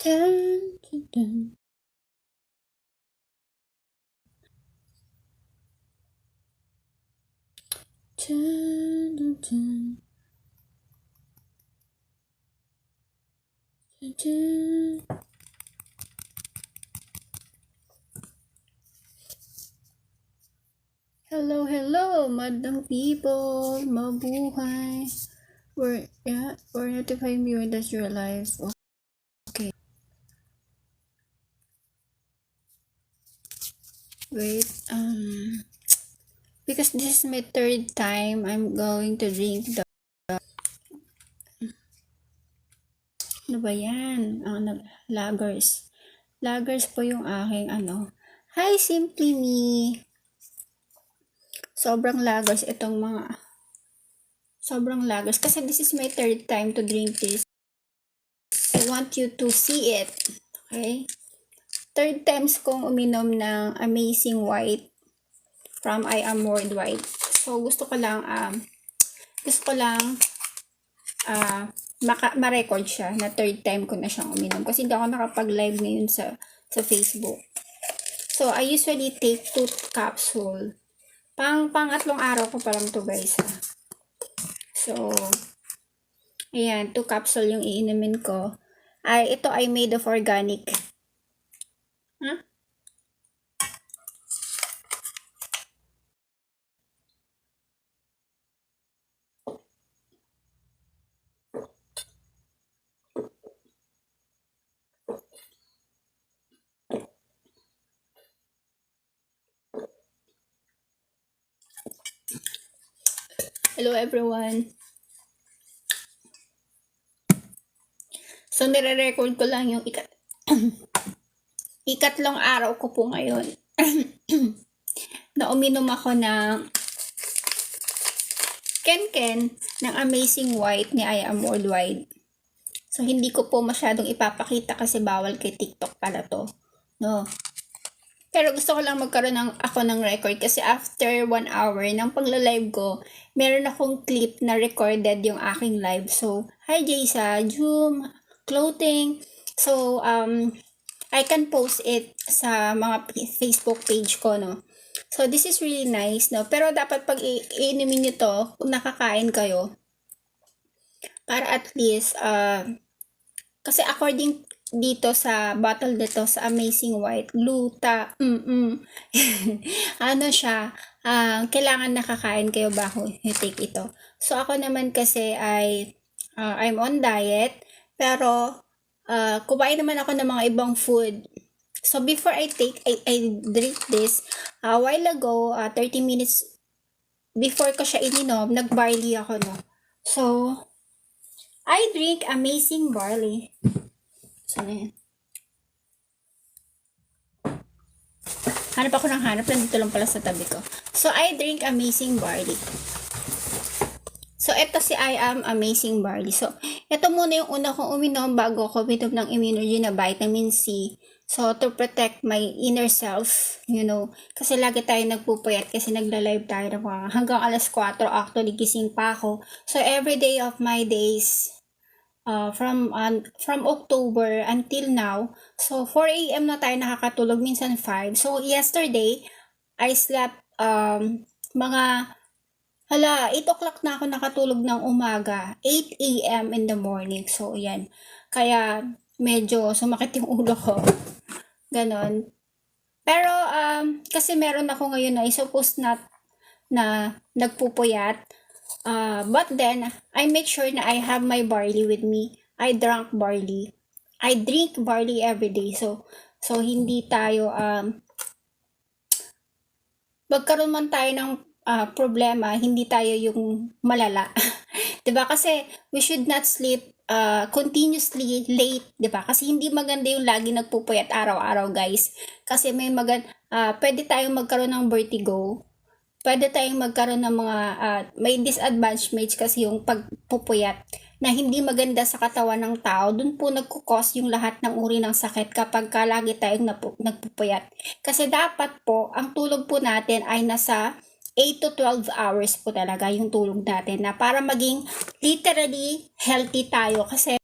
Dun, dun, dun. Dun, dun, dun. Dun, dun. Hello, hello, madang people, mabuhay. We're notifying me when that's your life. Okay. Wait, because this is my third time I'm going to drink the ano ba yan? Lagers. Lagers po yung aking Hi, Simply Me. Sobrang lagers itong mga sobrang lagers kasi this is my third time to drink this. I want you to see it. Okay? Third times kong uminom ng Amazing White from I Am Worldwide. So gusto ko lang ma-record siya na third time ko na siyang uminom kasi hindi ako nakapag-live ngayon sa Facebook. So I usually take 2 capsule. Pangatlong araw ko pa lang to guys. So ayan, 2 capsule yung iinumin ko. Ito ay made of organic. Huh? Hello everyone. So nire-record ko lang yung ikatlong araw ko po ngayon. Na uminom ako ng Ken ng Amazing White ni I Am Worldwide. So hindi ko po masyadong ipapakita kasi bawal kay TikTok pala to. No. Pero gusto ko lang magkaroon ako ng record kasi after 1 hour ng pagla-live ko, meron akong clip na recorded yung aking live. So, hi Jaysa, Joom, clothing. So, I can post it sa mga Facebook page ko, no. So, this is really nice, no. Pero dapat pag iinumin nyo to, kung nakakain kayo, para at least, kasi according dito sa bottle dito sa Amazing White, gluta, ano siya, kailangan nakakain kayo bago you take ito. So, ako naman kasi I'm on diet, pero, kumain naman ako ng mga ibang food. So, before I drink this, a while ago, 30 minutes before ko siya ininom, nag-barley ako, no. So, I drink Amazing Barley. So, na yan. Hanap ako ng hanap. Nandito lang pala sa tabi ko. So, I drink Amazing Barley. So, ito si I Am Amazing Barley. So, ito muna yung una kong uminom bago ako uminom ng Immunology na vitamin C. So, to protect my inner self, you know. Kasi lagi tayo nagpupuyat kasi nagla-live tayo ng mga hanggang alas 4 actually gising pa ako. So, every day of my days, from October until now, so 4 a.m. na tayo nakakatulog, minsan 5. So, yesterday, I slept mga 8 o'clock na ako nakatulog ng umaga, 8 a.m. in the morning. So, yan. Kaya, medyo sumakit yung ulo ko. Ganon. Pero, kasi meron ako ngayon na suppose na nagpupuyat. But then, I make sure na I have my barley with me. I drink barley every day. So hindi tayo, magkaroon man tayo ng problema, hindi tayo yung malala. 'Di ba? Kasi we should not sleep continuously late, 'di ba? Kasi hindi maganda yung lagi nagpupuyat araw-araw, guys. Kasi pwede tayong magkaroon ng vertigo. Pwede tayong magkaroon ng mga may disadvantage kasi yung pagpupuyat na hindi maganda sa katawan ng tao. Doon po nagkukos yung lahat ng uri ng sakit kapag lagi tayong nagpupuyat. Kasi dapat po, ang tulog po natin ay nasa 8 to 12 hours po talaga yung tulog natin na para maging literally healthy tayo. Kasi